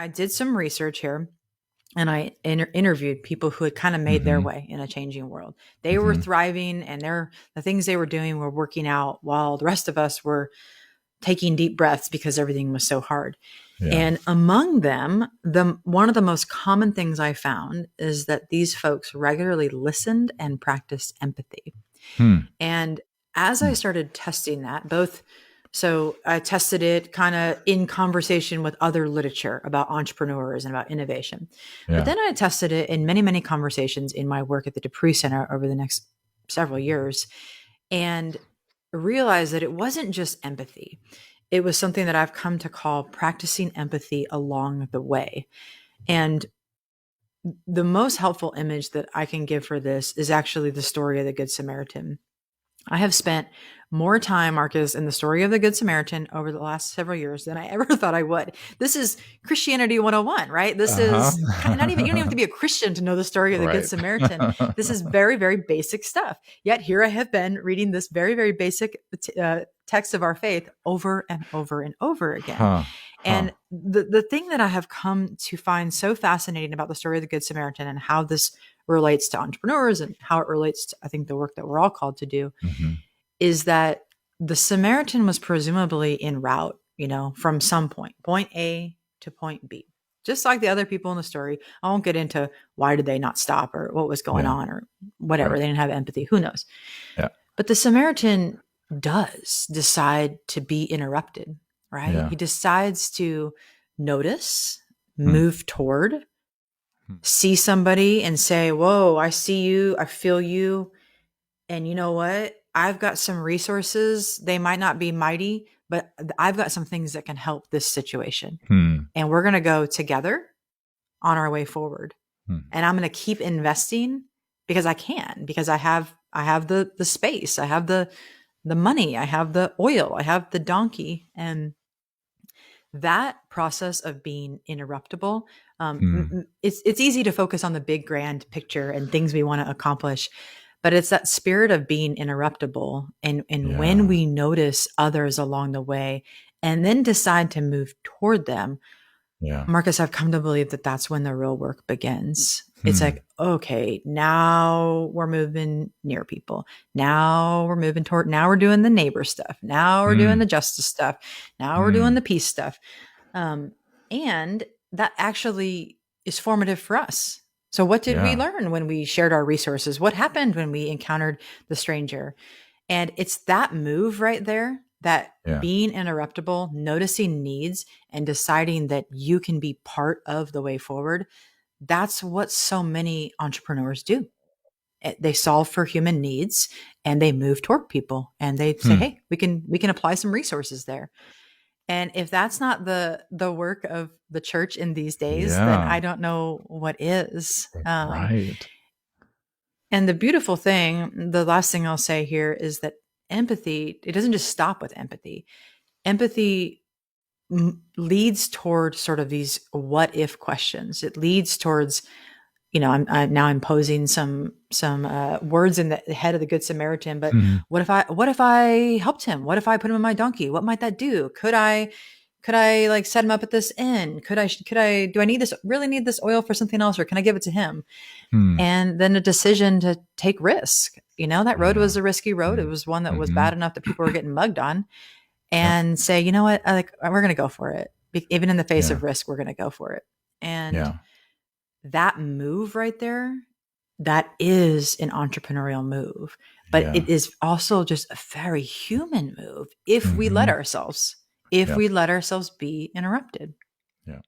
I did some research here, and I interviewed people who had kind of made their Mm-hmm. way in a changing world. They were Mm-hmm. thriving, and the things they were doing were working out, while the rest of us were taking deep breaths because everything was so hard. Yeah. And among them, one of the most common things I found is that these folks regularly listened and practiced empathy. Hmm. And as I Hmm. started testing that, so I tested it kind of in conversation with other literature about entrepreneurs and about innovation. But Yeah. then I tested it in many, many conversations in my work at the Dupree Center over the next several years, and realized that it wasn't just empathy. It was something that I've come to call practicing empathy along the way. And the most helpful image that I can give for this is actually the story of the Good Samaritan. I have spent more time, Marcus, in the story of the Good Samaritan over the last several years than I ever thought I would. This is Christianity 101, right? This Uh-huh. is not even, you don't even have to be a Christian to know the story of the Good Right. Samaritan. This is very, very basic stuff. Yet here I have been reading this very, very basic text of our faith over and over and over again. Huh. Huh. And the thing that I have come to find so fascinating about the story of the Good Samaritan and how this relates to entrepreneurs and how it relates to, I think, the work that we're all called to do, Mm-hmm. is that the Samaritan was presumably en route, from some point A to point B. Just like the other people in the story. I won't get into why did they not stop or what was going Yeah. on or whatever. Right. They didn't have empathy. Who knows? Yeah. But the Samaritan does decide to be interrupted, right? Yeah. He decides to notice, Hmm. move toward, Hmm. see somebody and say, whoa, I see you. I feel you. And you know what? I've got some resources. They might not be mighty, but I've got some things that can help this situation. Hmm. And we're going to go together on our way forward. Hmm. And I'm going to keep investing because I can, because I have the space, I have the money, I have the oil, I have the donkey. And that process of being interruptible, Hmm. it's easy to focus on the big grand picture and things we want to accomplish, but it's that spirit of being interruptible. And when Yeah. we notice others along the way and then decide to move toward them, Yeah. Marcus, I've come to believe that that's when the real work begins. It's Hmm. like, okay, now we're moving near people. Now we're moving toward, now we're doing the neighbor stuff. Now we're doing Hmm. the justice stuff. Now we're doing Hmm. the peace stuff. Um, and that actually is formative for us. So what did we Yeah. learn when we shared our resources? What happened when we encountered the stranger? And it's that move right there, that Yeah. being interruptible, noticing needs, and deciding that you can be part of the way forward. That's what so many entrepreneurs do. They solve for human needs and they move toward people and they say, Hmm. hey, we can apply some resources there. And if that's not the work of the church in these days, then Yeah. I don't know what is. Right. And the beautiful thing, the last thing I'll say here is that empathy, it doesn't just stop with empathy. Empathy leads toward sort of these what if questions. It leads towards, I'm now imposing some words in the head of the Good Samaritan. But Hmm. what if I helped him? What if I put him in my donkey? What might that do? Could I like set him up at this inn? Do I really need this oil for something else, or can I give it to him? Hmm. And then a decision to take risk. That road Yeah. was a risky road. It Hmm. was one that was Mm-hmm. bad enough that people were getting mugged on, Yep. and say, you know what, like we're going to go for it. Even in the face Yeah. of risk, we're going to go for it. And Yeah. that move right there, that is an entrepreneurial move, but Yeah. it is also just a very human move if we let Mm-hmm. ourselves, if Yep. we let ourselves be interrupted. Yeah.